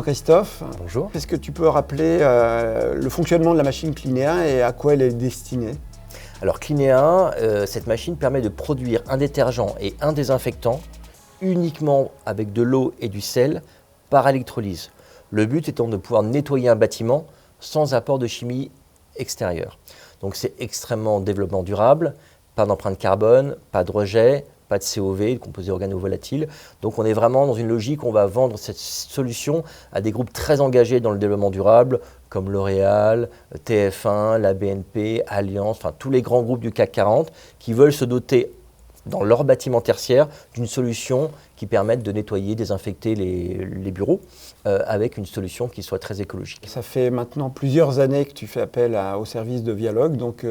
Jean-Christophe. Bonjour. Est-ce que tu peux rappeler le fonctionnement de la machine Clinea et à quoi elle est destinée? Alors Clinea, cette machine permet de produire un détergent et un désinfectant uniquement avec de l'eau et du sel par électrolyse. Le but étant de pouvoir nettoyer un bâtiment sans apport de chimie extérieure. Donc c'est extrêmement développement durable, pas d'empreinte carbone, pas de rejet, pas de COV, de composés organovolatiles. Donc on est vraiment dans une logique où on va vendre cette solution à des groupes très engagés dans le développement durable, comme L'Oréal, TF1, la BNP, Allianz, enfin tous les grands groupes du CAC 40 qui veulent se doter dans leur bâtiment tertiaire d'une solution qui permette de nettoyer, désinfecter les bureaux avec une solution qui soit très écologique. Ça fait maintenant plusieurs années que tu fais appel au service de Vialogue, donc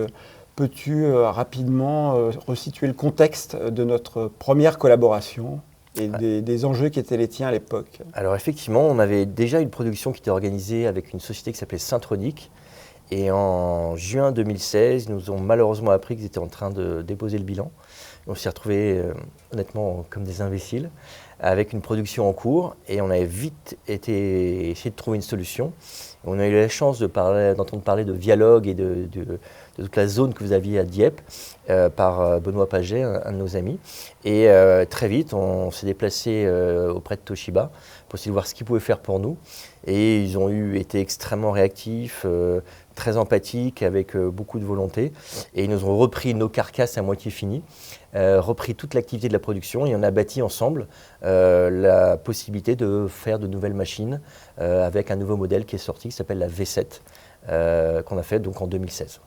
peux-tu rapidement resituer le contexte de notre première collaboration et des enjeux qui étaient les tiens à l'époque? Alors effectivement, on avait déjà une production qui était organisée avec une société qui s'appelait Syntronic. Et en juin 2016, ils nous ont malheureusement appris qu'ils étaient en train de déposer le bilan. On s'est retrouvés honnêtement comme des imbéciles avec une production en cours et on avait vite essayé de trouver une solution. On a eu la chance d'entendre parler de Vialogue et de toute la zone que vous aviez à Dieppe par Benoît Paget, un de nos amis. Et très vite, on s'est déplacé auprès de Toshiba pour essayer de voir ce qu'ils pouvaient faire pour nous. Et ils ont été extrêmement réactifs, très empathiques, avec beaucoup de volonté. Et ils nous ont repris nos carcasses à moitié finies, repris toute l'activité de la production et on a bâti ensemble la possibilité de faire de nouvelles machines avec un nouveau modèle qui est sorti, qui s'appelle la V7, qu'on a fait donc en 2016.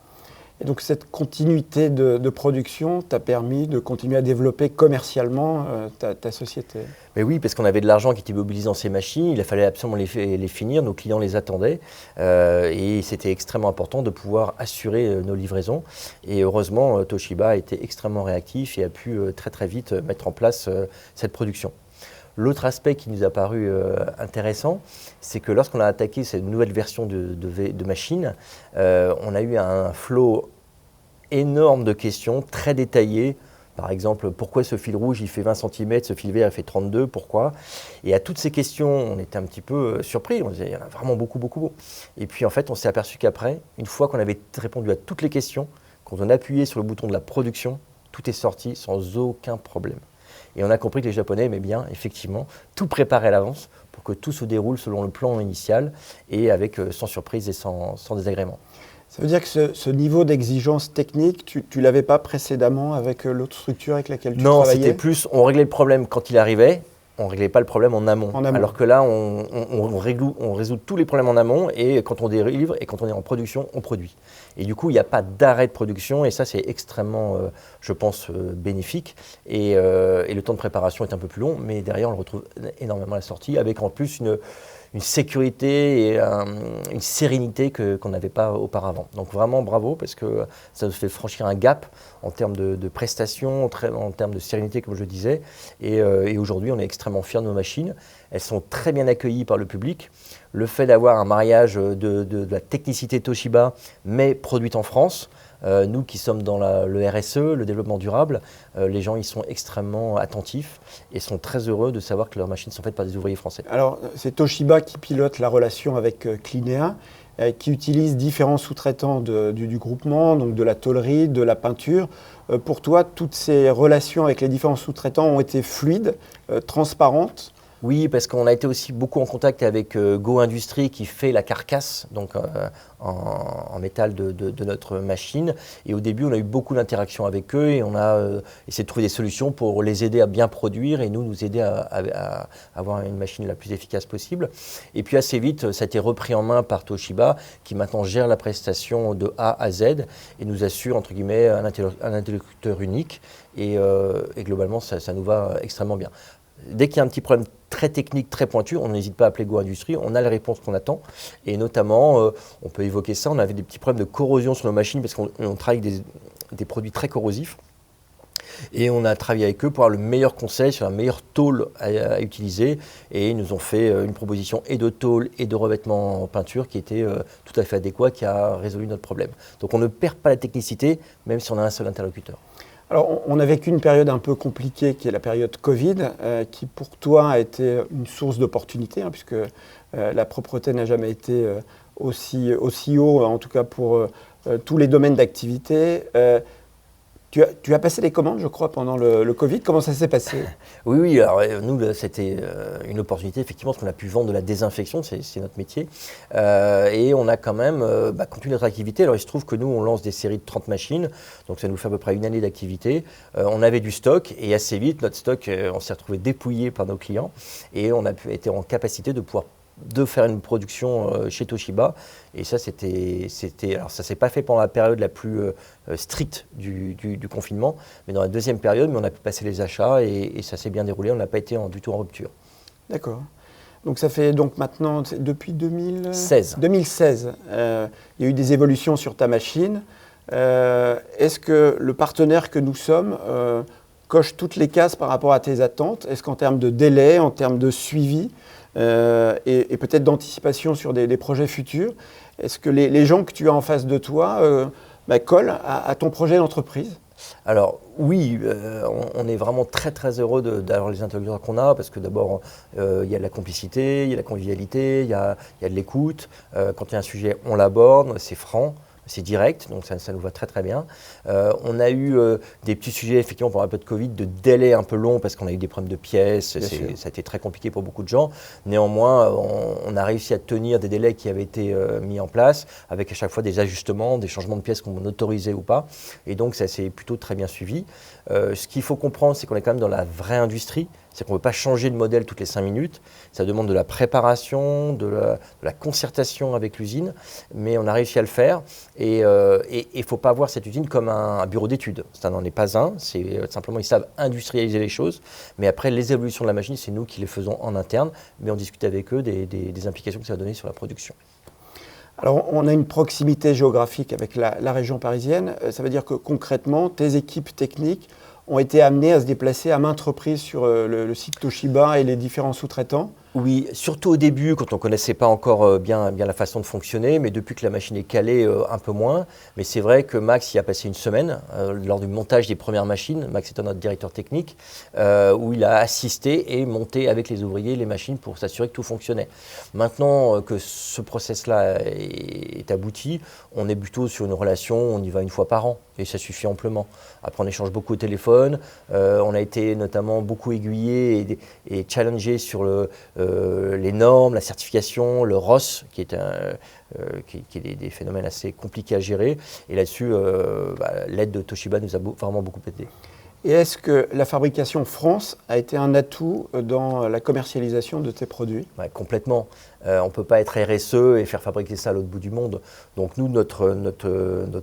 Et donc cette continuité de production t'a permis de continuer à développer commercialement ta société? Mais oui, parce qu'on avait de l'argent qui était mobilisé dans ces machines, il fallait absolument les finir, nos clients les attendaient et c'était extrêmement important de pouvoir assurer nos livraisons. Et heureusement, Toshiba a été extrêmement réactif et a pu très très vite mettre en place cette production. L'autre aspect qui nous a paru intéressant, c'est que lorsqu'on a attaqué cette nouvelle version de machine, on a eu un flot énorme de questions, très détaillées. Par exemple, pourquoi ce fil rouge il fait 20 cm, ce fil vert il fait 32, pourquoi? Et à toutes ces questions, on était un petit peu surpris, on disait il y en a vraiment beaucoup. Et puis en fait, on s'est aperçu qu'après, une fois qu'on avait répondu à toutes les questions, quand on appuyait sur le bouton de la production, tout est sorti sans aucun problème. Et on a compris que les Japonais aimaient bien, effectivement, tout préparer à l'avance pour que tout se déroule selon le plan initial et avec sans surprise et sans désagrément. Ça veut dire que ce niveau d'exigence technique, tu ne l'avais pas précédemment avec l'autre structure avec laquelle tu travaillais? Non, c'était plus, on réglait le problème quand il arrivait, on ne réglait pas le problème en amont. Alors que là, on résout tous les problèmes en amont et quand on délivre et quand on est en production, on produit. Et du coup, il n'y a pas d'arrêt de production et ça, c'est extrêmement, je pense, bénéfique. Et le temps de préparation est un peu plus long, mais derrière, on le retrouve énormément à la sortie avec en plus une sécurité et une sérénité qu'on n'avait pas auparavant. Donc vraiment bravo parce que ça nous fait franchir un gap en termes de prestations, en termes de sérénité comme je le disais. Et aujourd'hui on est extrêmement fiers de nos machines. Elles sont très bien accueillies par le public. Le fait d'avoir un mariage de la technicité Toshiba mais produite en France, nous qui sommes dans le RSE, le développement durable, les gens ils sont extrêmement attentifs et sont très heureux de savoir que leurs machines sont faites par des ouvriers français. Alors c'est Toshiba qui pilote la relation avec Clinea, qui utilise différents sous-traitants du groupement, donc de la tôlerie, de la peinture. Pour toi, toutes ces relations avec les différents sous-traitants ont été fluides, transparentes? Oui, parce qu'on a été aussi beaucoup en contact avec Go Industries qui fait la carcasse donc, en métal de notre machine. Et au début, on a eu beaucoup d'interactions avec eux et on a essayé de trouver des solutions pour les aider à bien produire et nous aider à avoir une machine la plus efficace possible. Et puis assez vite, ça a été repris en main par Toshiba qui maintenant gère la prestation de A à Z et nous assure entre guillemets un interlocuteur unique et globalement, ça nous va extrêmement bien. Dès qu'il y a un petit problème très technique, très pointu, on n'hésite pas à appeler Go Industries, on a les réponses qu'on attend. Et notamment, on peut évoquer ça, on avait des petits problèmes de corrosion sur nos machines parce qu'on travaille avec des produits très corrosifs. Et on a travaillé avec eux pour avoir le meilleur conseil sur la meilleure tôle à utiliser. Et ils nous ont fait une proposition et de tôle et de revêtement en peinture qui était tout à fait adéquat, qui a résolu notre problème. Donc on ne perd pas la technicité, même si on a un seul interlocuteur. Alors, on a vécu une période un peu compliquée qui est la période Covid, qui pour toi a été une source d'opportunité, hein, puisque la propreté n'a jamais été aussi haut, en tout cas pour tous les domaines d'activité. Tu as passé les commandes, je crois, pendant le Covid. Comment ça s'est passé? Oui, alors nous, c'était une opportunité, effectivement, parce qu'on a pu vendre de la désinfection, c'est notre métier. Et on a quand même continué notre activité. Alors il se trouve que nous, on lance des séries de 30 machines, donc ça nous fait à peu près une année d'activité. On avait du stock, et assez vite, notre stock, on s'est retrouvé dépouillé par nos clients, et on a été en capacité de faire une production chez Toshiba. Et ça, alors ça ne s'est pas fait pendant la période la plus stricte du confinement, mais dans la deuxième période, mais on a pu passer les achats et ça s'est bien déroulé. On n'a pas été du tout en rupture. D'accord. Donc ça fait donc maintenant, depuis 2016. Il y a eu des évolutions sur ta machine. Est-ce que le partenaire que nous sommes coche toutes les cases par rapport à tes attentes? Est-ce qu'en termes de délai, en termes de suivi, et peut-être d'anticipation sur des projets futurs, est-ce que les gens que tu as en face de toi collent à ton projet d'entreprise? Alors oui, on est vraiment très très heureux d'avoir les interlocuteurs qu'on a, parce que d'abord il y a de la complicité, il y a de la convivialité, il y a de l'écoute. Quand il y a un sujet, on l'aborde, c'est franc. C'est direct, donc ça nous va très très bien. On a eu des petits sujets, effectivement, pendant un peu de Covid, de délais un peu longs, parce qu'on a eu des problèmes de pièces, ça a été très compliqué pour beaucoup de gens. Néanmoins, on a réussi à tenir des délais qui avaient été mis en place, avec à chaque fois des ajustements, des changements de pièces qu'on autorisait ou pas. Et donc ça s'est plutôt très bien suivi. Ce qu'il faut comprendre, c'est qu'on est quand même dans la vraie industrie. C'est qu'on ne peut pas changer de modèle toutes les 5 minutes. Ça demande de la préparation, de la concertation avec l'usine, mais on a réussi à le faire. Et il ne faut pas voir cette usine comme un bureau d'études. Ça n'en est pas un. C'est simplement, ils savent industrialiser les choses. Mais après, les évolutions de la machine, c'est nous qui les faisons en interne, mais on discute avec eux des implications que ça va donner sur la production. Alors, on a une proximité géographique avec la région parisienne. Ça veut dire que concrètement, tes équipes techniques ont été amenées à se déplacer à maintes reprises sur le site Toshiba et les différents sous-traitants. Oui, surtout au début, quand on ne connaissait pas encore bien la façon de fonctionner, mais depuis que la machine est calée, un peu moins. Mais c'est vrai que Max y a passé une semaine lors du montage des premières machines. Max est notre directeur technique, où il a assisté et monté avec les ouvriers les machines pour s'assurer que tout fonctionnait. Maintenant que ce process-là est abouti, on est plutôt sur une relation, on y va une fois par an, et ça suffit amplement. Après, on échange beaucoup au téléphone, on a été notamment beaucoup aiguillé et challengé sur les normes, la certification, le ROS, qui est des phénomènes assez compliqués à gérer. Et là-dessus, l'aide de Toshiba nous a vraiment beaucoup aidé. Et est-ce que la fabrication France a été un atout dans la commercialisation de tes produits? Ouais, complètement. On ne peut pas être RSE et faire fabriquer ça à l'autre bout du monde. Donc nous, notre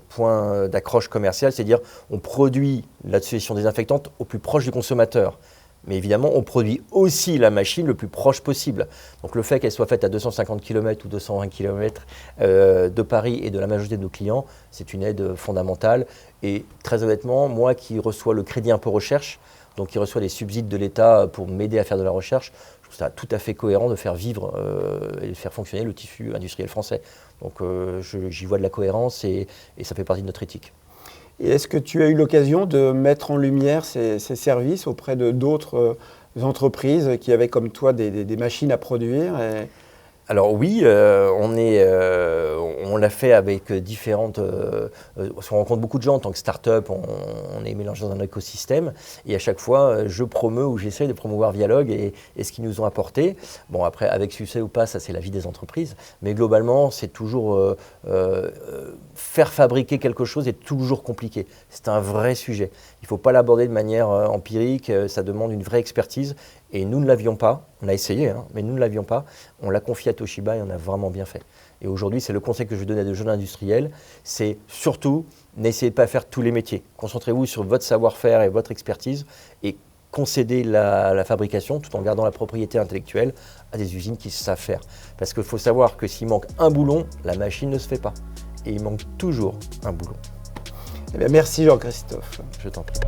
point d'accroche commercial, c'est de dire on produit la solution désinfectante au plus proche du consommateur. Mais évidemment, on produit aussi la machine le plus proche possible. Donc le fait qu'elle soit faite à 250 km ou 220 km de Paris et de la majorité de nos clients, c'est une aide fondamentale. Et très honnêtement, moi qui reçois le crédit impôt recherche, donc qui reçoit des subsides de l'État pour m'aider à faire de la recherche, je trouve ça tout à fait cohérent de faire vivre et de faire fonctionner le tissu industriel français. Donc j'y vois de la cohérence et ça fait partie de notre éthique. Et est-ce que tu as eu l'occasion de mettre en lumière ces services auprès de d'autres entreprises qui avaient comme toi des machines à produire Alors oui, on l'a fait avec différentes... on rencontre beaucoup de gens en tant que start-up, on est mélangé dans un écosystème et à chaque fois, je promeus ou j'essaie de promouvoir Vialog et ce qu'ils nous ont apporté. Bon, après, avec succès ou pas, ça c'est la vie des entreprises, mais globalement, c'est toujours... faire fabriquer quelque chose est toujours compliqué. C'est un vrai sujet. Il ne faut pas l'aborder de manière empirique, ça demande une vraie expertise. Et nous ne l'avions pas, on a essayé, mais nous ne l'avions pas. On l'a confié à Toshiba et on a vraiment bien fait. Et aujourd'hui, c'est le conseil que je donne à de jeunes industriels, c'est surtout, n'essayez pas de faire tous les métiers. Concentrez-vous sur votre savoir-faire et votre expertise et concédez la fabrication tout en gardant la propriété intellectuelle à des usines qui savent faire. Parce qu'il faut savoir que s'il manque un boulon, la machine ne se fait pas. Et il manque toujours un boulon. Eh bien, merci Jean-Christophe. Je t'en prie.